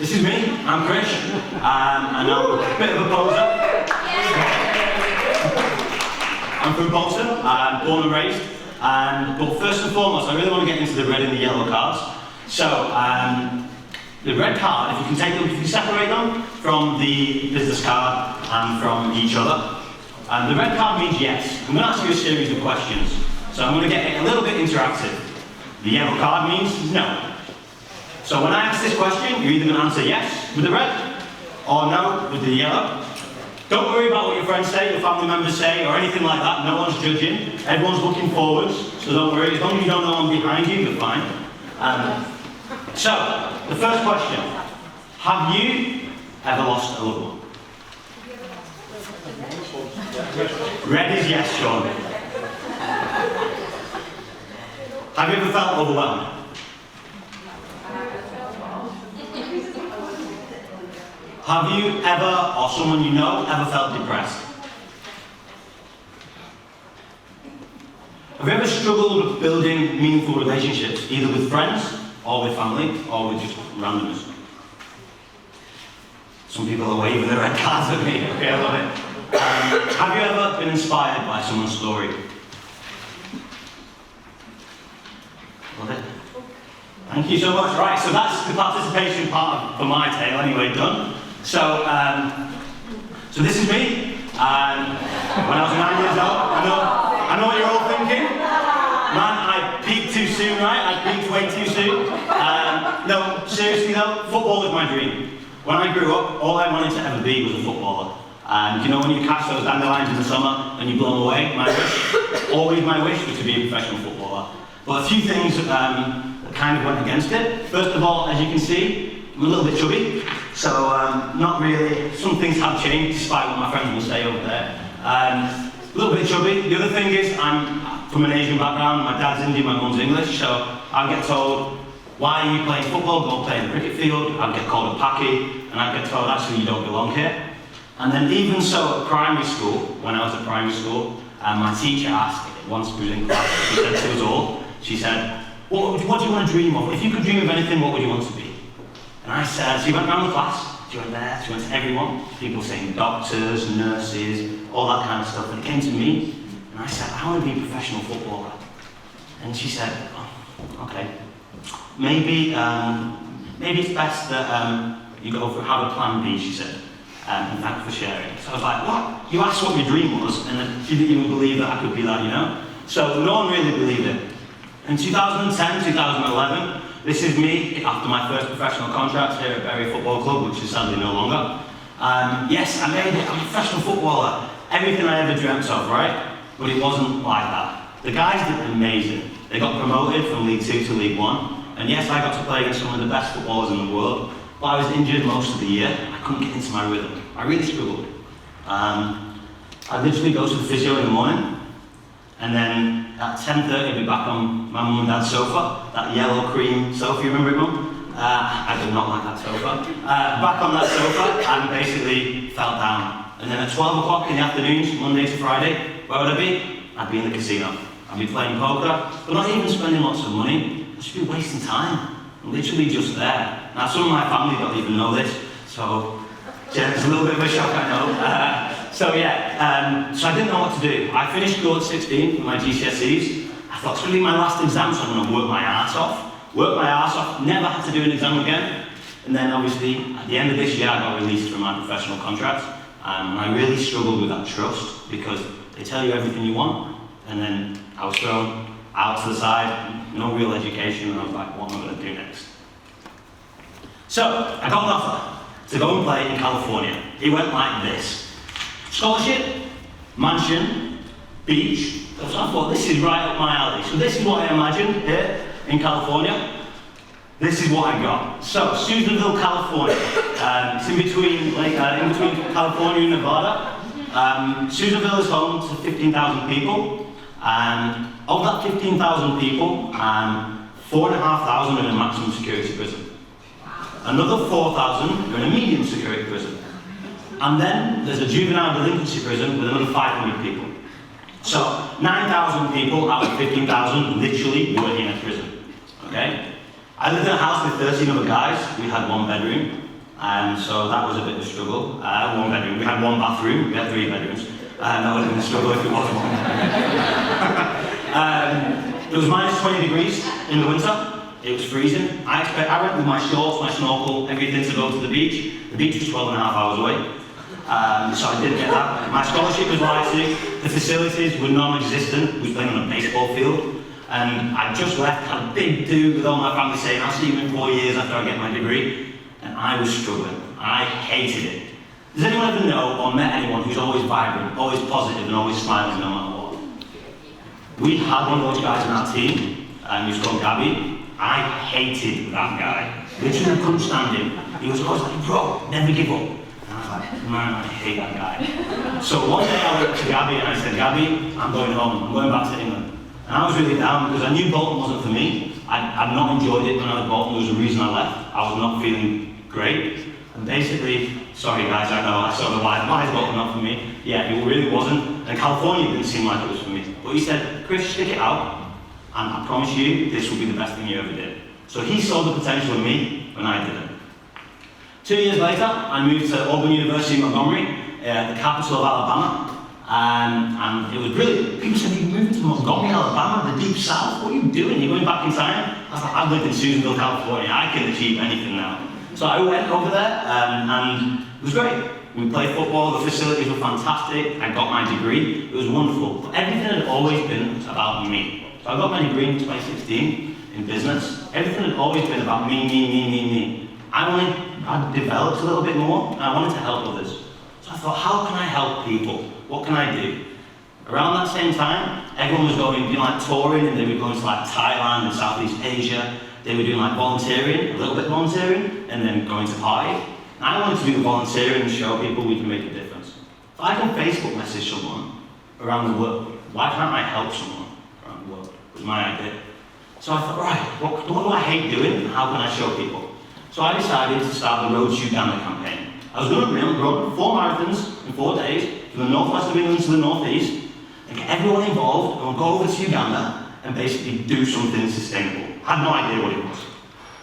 This is me, I'm Krish, and I'm a bit of a poser. I'm from Bolton, born and raised, but first and foremost, I really want to get into the red and the yellow cards. So, the red card, if you can take them, if you can separate them from the business card and from each other. The red card means yes. I'm going to ask you a series of questions, so I'm going to get it a little bit interactive. The yellow card means no. So when I ask this question, you're either going to answer yes with the red, or no with the yellow. Don't worry about what your friends say, your family members say, or anything like that. No one's judging. Everyone's looking forwards, so don't worry. As long as you don't know I'm behind you, you're fine. So, the first question. Have you ever lost a loved one? Red is yes, Sean. Have you ever felt overwhelmed? Have you ever, or someone you know, ever felt depressed? Have you ever struggled with building meaningful relationships, either with friends, or with family, or with just randomers? Some people are waving their red cards at me. Okay, I love it. Have you ever been inspired by someone's story? Love it. Thank you so much. Right, so that's the participation part for my tale anyway, done. So, so this is me. When I was 9 years old, I know what you're all thinking. Man, I peaked too soon, right? I peaked way too soon. No, seriously though, football was my dream. When I grew up, all I wanted to ever be was a footballer. And you know when you catch those dandelions in the summer and you blow them away? My wish, always my wish, was to be a professional footballer. But a few things that kind of went against it. First of all, as you can see, I'm a little bit chubby. So, not really. Some things have changed, despite what my friends will say over there. A little bit chubby. The other thing is, I'm from an Asian background. My dad's Indian, my mum's English. So, I get told, why are you playing football? Go play in the cricket field. I'd get called a Paki, and I'd get told, actually, you don't belong here. And then even so, at primary school, when I was at primary school, my teacher asked, once we were in class, she said to us all, she said, what do you want to dream of? If you could dream of anything, what would you want to be? And I said, she went around the class, she went there, she went to everyone, people saying doctors, nurses, all that kind of stuff, and it came to me, and I said, I want to be a professional footballer. And she said, oh, okay, maybe it's best that you go for, have a plan B, she said, and thanks for sharing. So I was like, what? You asked what your dream was, and then she didn't even believe that I could be that, you know? So no one really believed it. In 2010, 2011, this is me after my first professional contract here at Bury Football Club, which is sadly no longer. Yes, I made it. I'm a professional footballer. Everything I ever dreamt of, right? But it wasn't like that. The guys did amazing. They got promoted from League 2 to League 1. And yes, I got to play against some of the best footballers in the world. But I was injured most of the year. I couldn't get into my rhythm. I really struggled. I'd literally go to the physio in the morning. And then at 10:30, I'd be back on my mum and dad's sofa, that yellow cream sofa, you remember it, Mum? I did not like that sofa. Back on that sofa and basically fell down. And then at 12 o'clock in the afternoons, Monday to Friday, where would I be? I'd be in the casino. I'd be playing poker, but not even spending lots of money. I'd just be wasting time. I'm literally just there. Now, some of my family don't even know this, so it's a little bit of a shock, I know. So yeah, so I didn't know what to do. I finished school at 16 with my GCSEs. I thought it's going to be my last exam, so I'm going to work my arse off. Never had to do an exam again. And then obviously, at the end of this year, I got released from my professional contract. And I really struggled with that trust, because they tell you everything you want, and then I was thrown out to the side, no real education, and I was like, what am I going to do next? So, I got an offer to go and play in California. It went like this. Scholarship, mansion, beach. So I thought, this is right up my alley. So this is what I imagined here in California. This is what I got. So, Susanville, California. It's in between California and Nevada. Susanville is home to 15,000 people. And of that 15,000 people, 4,500 are in a maximum security prison. Another 4,000 are in a medium security prison. And then there's a juvenile delinquency prison with another 500 people. So 9,000 people out of 15,000 literally were in a prison. Okay? I lived in a house with 13 other guys. We had one bedroom. So that was a bit of a struggle. One bedroom, we had one bathroom, we had 3 bedrooms. That would have been a struggle if it was one. It was minus 20 degrees in the winter. It was freezing. I went with my shorts, my snorkel, everything to go to the beach. The beach was 12 and a half hours away. So I didn't get that. My scholarship was lied to. The facilities were non-existent. We was playing on a baseball field. And I just left, had a big do with all my family saying, I'll see you in 4 years after I get my degree. And I was struggling. I hated it. Does anyone ever know or met anyone who's always vibrant, always positive, and always smiling no matter what? We had one of those guys in our team, he was called Gabby. I hated that guy. Literally couldn't stand him. He was always like, bro, never give up. And I was like, man, I hate that guy. So one day I went to Gabby and I said, Gabby, I'm going home. I'm going back to England. And I was really down because I knew Bolton wasn't for me. I'd not enjoyed it when I was at Bolton. There was a reason I left. I was not feeling great. And basically, sorry guys, I know, I saw the why is Bolton not for me? Yeah, it really wasn't. And California didn't seem like it was for me. But he said, Krish, stick it out. And I promise you, this will be the best thing you ever did. So he saw the potential in me when I didn't. 2 years later, I moved to Auburn University in Montgomery, the capital of Alabama. And it was brilliant. People said, you're moving to Montgomery, Alabama, the deep south? What are you doing? You're going back in time? I was like, I've lived in Susanville, California. I can achieve anything now. So I went over there, and it was great. We played football, the facilities were fantastic. I got my degree. It was wonderful. But everything had always been about me. So I got my degree in 2016 in business. Everything had always been about me. I developed a little bit more, and I wanted to help others. So I thought, how can I help people? What can I do? Around that same time, everyone was going, like touring, and they were going to like Thailand and Southeast Asia. They were doing like volunteering, a little bit volunteering, and then going to party. And I wanted to do the volunteering and show people we can make a difference. If I can Facebook message someone around the world, why can't I help someone around the world? Was my idea. So I thought, right, what do I hate doing, and how can I show people? So I decided to start the Road to Uganda campaign. I was going to run 4 marathons in 4 days, from the northwest of England to the northeast, and get everyone involved, and we'll go over to Uganda and basically do something sustainable. Had no idea what it was.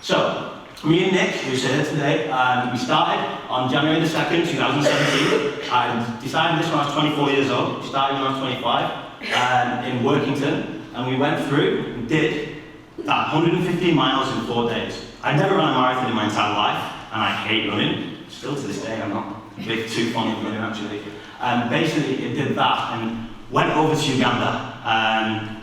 So, me and Nick, who's here today, we started on January the 2nd, 2017. I decided this when I was 24 years old. We started when I was 25 in Workington, and we went through and did that 115 miles in 4 days. I'd never run a marathon in my entire life, and I hate running. Still to this day, I'm not too fond of running actually. Basically, it did that and went over to Uganda. And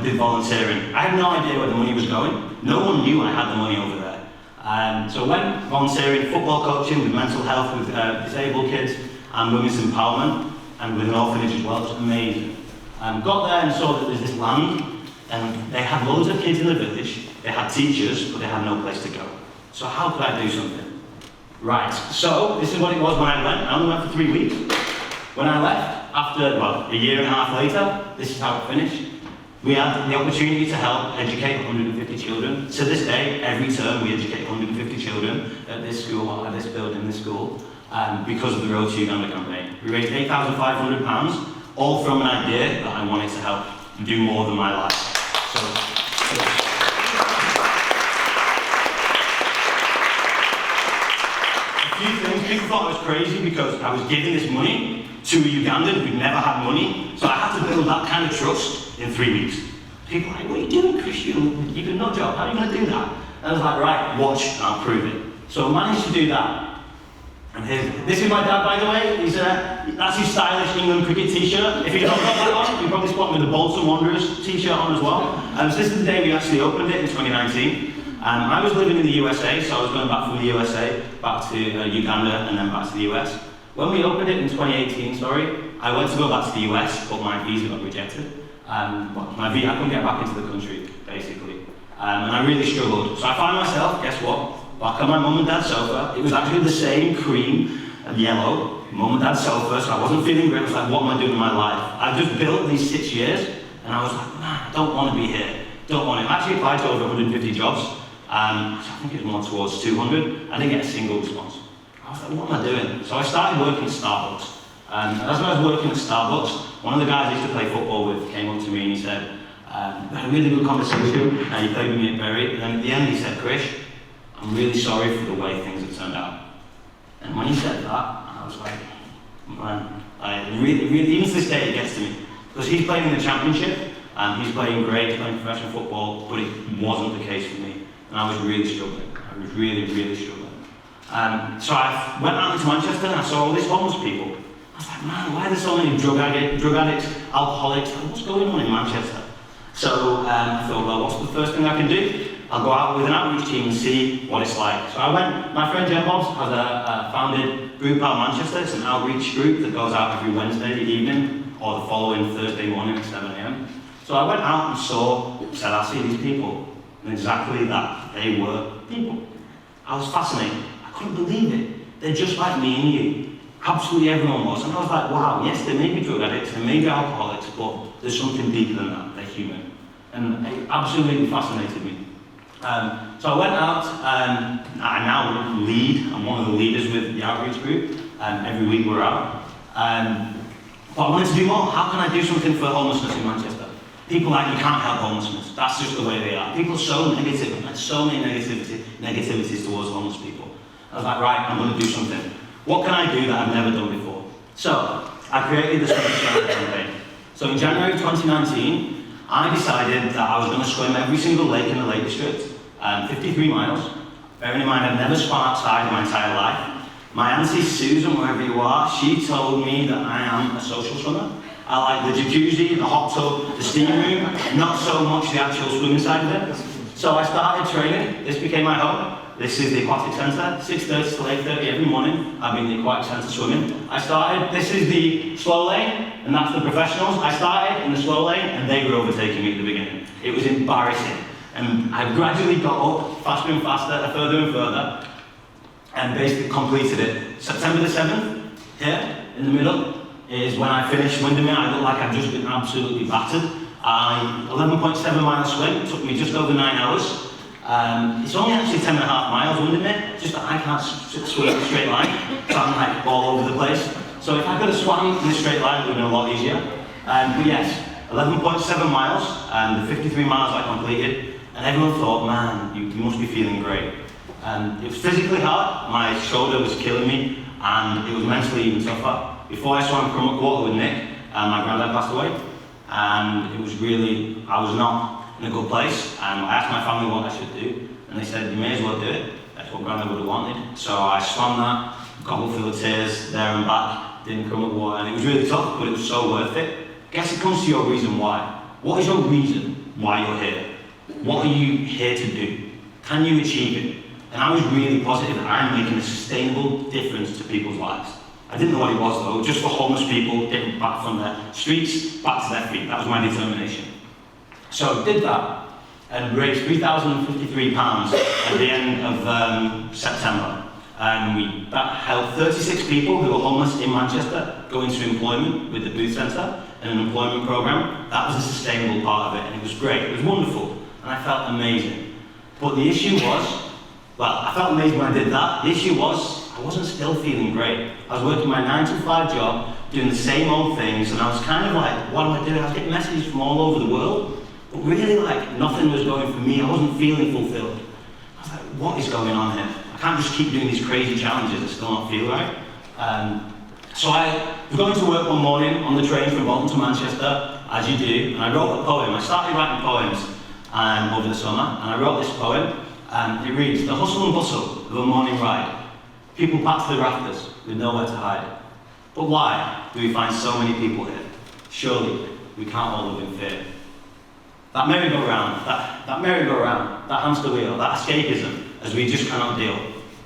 did volunteering. I had no idea where the money was going. No one knew I had the money over there. So went volunteering, football coaching with mental health, with disabled kids, and women's empowerment, and with an orphanage as well. It was amazing. Got there and saw that there's this land, and they had loads of kids in the village. They had teachers, but they had no place to go. So how could I do something? Right, so this is what it was when I went. I only went for 3 weeks. When I left, after, a year and a half later, this is how it finished. We had the opportunity to help educate 150 children. To this day, every term we educate 150 children at this school, at this building, this school, because of the Road to Uganda campaign. We raised £8,500, all from an idea that I wanted to help do more than my life. A few things, people thought I was crazy because I was giving this money to a Ugandan who'd never had money, so I had to build that kind of trust in 3 weeks. People were like, what are you doing, Krish? You can nut job, how are you going to do that? And I was like, right, watch, and I'll prove it. So I managed to do that. And this is my dad, by the way. That's his stylish England cricket t-shirt. If you've not got that on, you probably spot me with the Bolton Wanderers t-shirt on as well. So this is the day we actually opened it in 2019. I was living in the USA, so I was going back from the USA, back to Uganda, and then back to the US. When we opened it in 2018, I went to go back to the US, but my visa got rejected. I couldn't get back into the country, basically. And I really struggled. So I found myself, guess what? Back on my mum and dad's sofa. It was actually the same cream and yellow mum and dad's sofa, so I wasn't feeling great. I was like, what am I doing in my life? I've just built these 6 years, and I was like, man, I don't want to be here. Don't want it. I actually applied to over 150 jobs. So I think it was more towards 200. I didn't get a single response. I was like, what am I doing? So I started working at Starbucks. As I was working at Starbucks, one of the guys I used to play football with came up to me and he said, we had a really good conversation, and he played with me at Bury, and then at the end he said, Krish, I'm really sorry for the way things have turned out. And when he said that, I was like, man, even to this day it gets to me. Because he's playing in the championship, and he's playing great, he's playing professional football, but it wasn't the case for me. And I was really struggling. I was really, really struggling. So I went out into Manchester and I saw all these homeless people. I was like, man, why are there so many drug addicts, alcoholics? What's going on in Manchester? So I thought, well, what's the first thing I can do? I'll go out with an outreach team and see what it's like. So I went, my friend Jen Bobs has a founded group out of Manchester. It's an outreach group that goes out every Wednesday evening or the following Thursday morning at 7 a.m. So I went out and said, I see these people. And exactly that, they were people. I was fascinated. I couldn't believe it. They're just like me and you. Absolutely everyone was. And I was like, wow, yes, they may be drug addicts, they may be alcoholics, but there's something deeper than that. They're human. And it absolutely fascinated me. So I went out, I now lead, I'm one of the leaders with the outreach group, every week we're out. But I wanted to do more. How can I do something for homelessness in Manchester? People like, you can't help homelessness, that's just the way they are. People are so negative, and so many negativities towards homeless people. I was like, right, I'm going to do something. What can I do that I've never done before? So, I created the Swim Challenge campaign. So in January 2019, I decided that I was going to swim every single lake in the Lake District, 53 miles. Bearing in mind, I've never swum outside in my entire life. My auntie Susan, wherever you are, she told me that I am a social swimmer. I like the jacuzzi, the hot tub, the steam room, not so much the actual swimming side of it. So I started training. This became my home. This is the aquatic centre, 6:30 to 8:30 every morning. I've been in the aquatic centre swimming. This is the slow lane, and that's the professionals. I started in the slow lane, and they were overtaking me at the beginning. It was embarrassing. And I gradually got up, faster and faster, further and further, and basically completed it. September the 7th, here, in the middle, is when I finished Windermere. I look like I've just been absolutely battered. 11.7 mile swim, it took me just over 9 hours. It's only actually 10.5 miles, Windermere, just that I can't swim in a straight line, so I'm like all over the place. So if I could have swam in a straight line, it would have been a lot easier. But yes, 11.7 miles, the 53 miles I completed, and everyone thought, man, you must be feeling great. It was physically hard, my shoulder was killing me, and it was mentally even tougher. Before I swam Crummock Water with Nick, my granddad passed away, and it was really, I was not in a good place. I asked my family what I should do, and they said, you may as well do it. That's what Granddad would have wanted. So I swam that, gobbled full of tears, there and back, didn't come at water, and it was really tough, but it was so worth it. I guess it comes to your reason why. What is your reason why you're here? What are you here to do? Can you achieve it? And I was really positive that I'm making a sustainable difference to people's lives. I didn't know what it was though, just for homeless people getting back from their streets, back to their feet. That was my determination. So I did that and raised £3,053 at the end of September. And that helped 36 people who were homeless in Manchester go into employment with the Booth Centre and an employment programme. That was a sustainable part of it, and it was great. It was wonderful, and I felt amazing. But the issue was, well, I felt amazing when I did that. The issue was, I wasn't still feeling great. I was working my 9-to-5 job, doing the same old things, and I was kind of like, what am I doing? I was getting messages from all over the world, but really like nothing was going for me. I wasn't feeling fulfilled. I was like, what is going on here? I can't just keep doing these crazy challenges and still not feel right. So I was going to work one morning on the train from Bolton to Manchester, as you do, and I wrote a poem. I started writing poems over the summer, and I wrote this poem. It reads, the hustle and bustle of a morning ride. People packed to the rafters with nowhere to hide. But why do we find so many people here? Surely we can't all live in fear. That merry-go-round, that hamster wheel, that escapism, as we just cannot deal.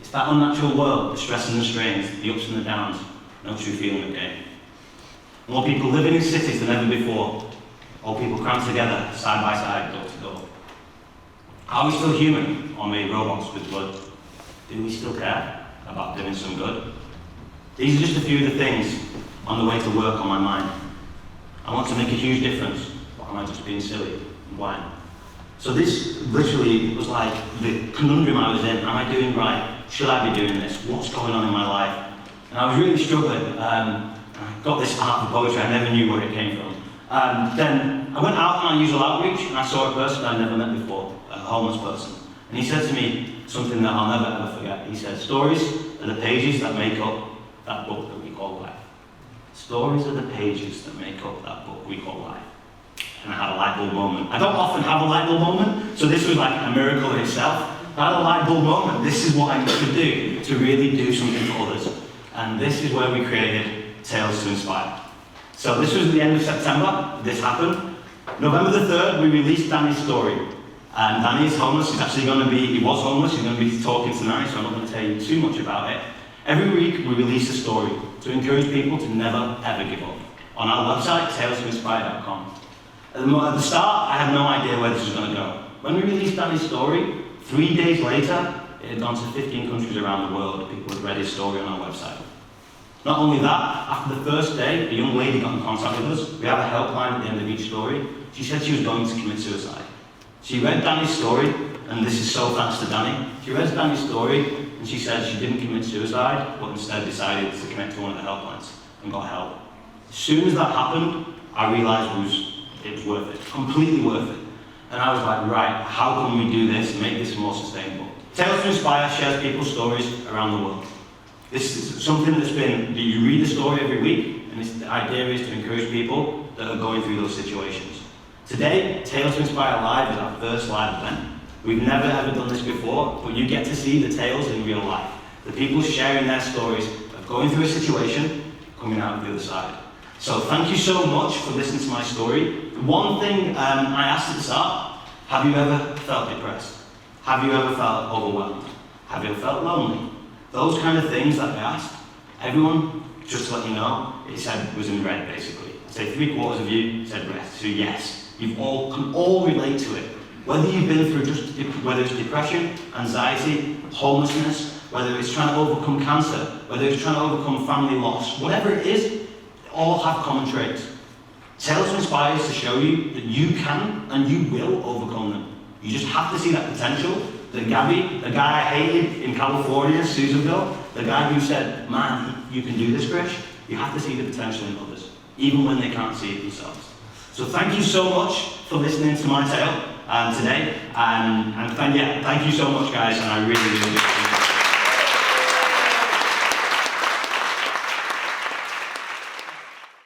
It's that unnatural world, the stresses and strains, the ups and the downs, no true feeling of gain. More people living in cities than ever before. All people crammed together, side by side, door to door. Are we still human, or made robots with blood? Do we still care about doing some good? These are just a few of the things on the way to work on my mind. I want to make a huge difference, but am I just being silly? And why? So this literally was like the conundrum I was in. Am I doing right? Should I be doing this? What's going on in my life? And I was really struggling. I got this art for poetry, I never knew where it came from. Then I went out on unusual outreach and I saw a person I'd never met before, a homeless person. And he said to me, something that I'll never ever forget. He said, stories are the pages that make up that book that we call life. Stories are the pages that make up that book we call life. And I had a light bulb moment. I don't often have a light bulb moment, so this was like a miracle in itself. I had a light bulb moment. This is what I need to do to really do something for others. And this is where we created Tales to Inspire. So this was at the end of September, this happened. November the 3rd, we released Danny's story. And Danny is homeless, he was homeless, he's going to be talking tonight, so I'm not going to tell you too much about it. Every week we release a story to encourage people to never ever give up. On our website, talestoinspire.com. At the start, I had no idea where this was going to go. When we released Danny's story, 3 days later, it had gone to 15 countries around the world. People had read his story on our website. Not only that, after the first day, a young lady got in contact with us. We have a helpline at the end of each story. She said she was going to commit suicide. She read Danny's story, and this is so thanks to Danny. She read Danny's story, and she said she didn't commit suicide, but instead decided to connect to one of the helplines and got help. As soon as that happened, I realised it was worth it, completely worth it. And I was like, right, how can we do this and make this more sustainable? Tales to Inspire shares people's stories around the world. This is something that you read a story every week, and the idea is to encourage people that are going through those situations. Today, Tales to Inspire Live is our first live event. We've never ever done this before, but you get to see the tales in real life. The people sharing their stories of going through a situation, coming out of the other side. So thank you so much for listening to my story. One thing I asked at the start, have you ever felt depressed? Have you ever felt overwhelmed? Have you ever felt lonely? Those kind of things that I asked, everyone, just to let you know, it said was in red basically. I'd say 3/4 of you said yes. So yes, you can all relate to it. Whether you've been through whether it's depression, anxiety, homelessness, whether it's trying to overcome cancer, whether it's trying to overcome family loss, whatever it is, they all have common traits. Tales to Inspire is to show you that you can and you will overcome them. You just have to see that potential. The Gabby, the guy I hated in California, Susanville, the guy who said, man, you can do this, Krish. You have to see the potential in others, even when they can't see it themselves. So thank you so much for listening to my tale today. And thank you so much, guys, and I really, really appreciate it.